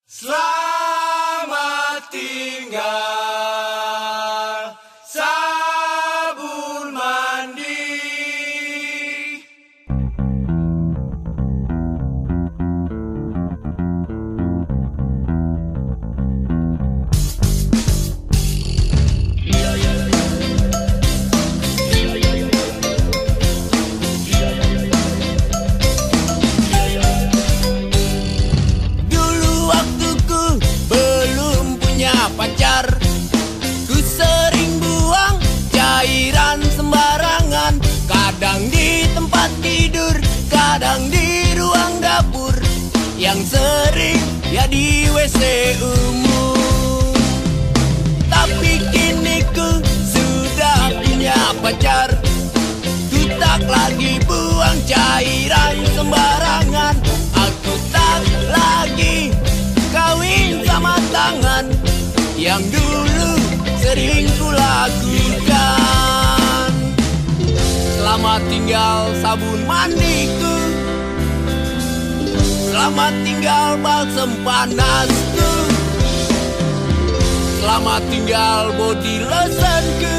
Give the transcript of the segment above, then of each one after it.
Selamat tinggal, sabun mandi. Pacar, ku sering buang cairan sembarangan. Kadang di tempat tidur, kadang di ruang dapur, yang sering ya di WC umum. Tapi kini ku sudah punya pacar, ku tak lagi buang cairan sembarangan. Aku tak lagi kawin sama tangan yang dulu sering kulakukan. Selamat tinggal sabun mandiku, selamat tinggal balsem panasku, selamat tinggal body lotionku.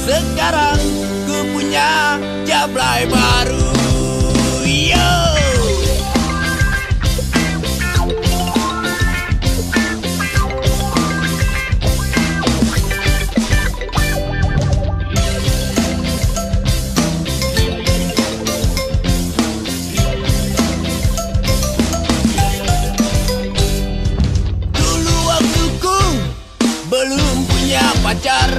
Sekarang ku punya jablay baru. Yo! Belum punya pacar,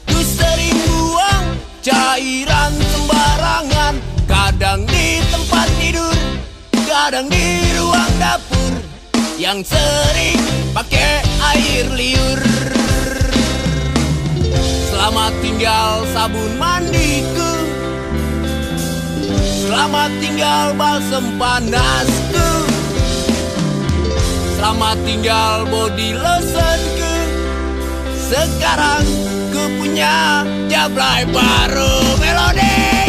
ku sering buang cairan sembarangan. Kadang di tempat tidur, kadang di ruang dapur, yang sering pakai air liur. Selamat tinggal sabun mandiku, selamat tinggal balsem panasku, selamat tinggal body lotionku. Sekarang ku punya jablay baru. Melodi.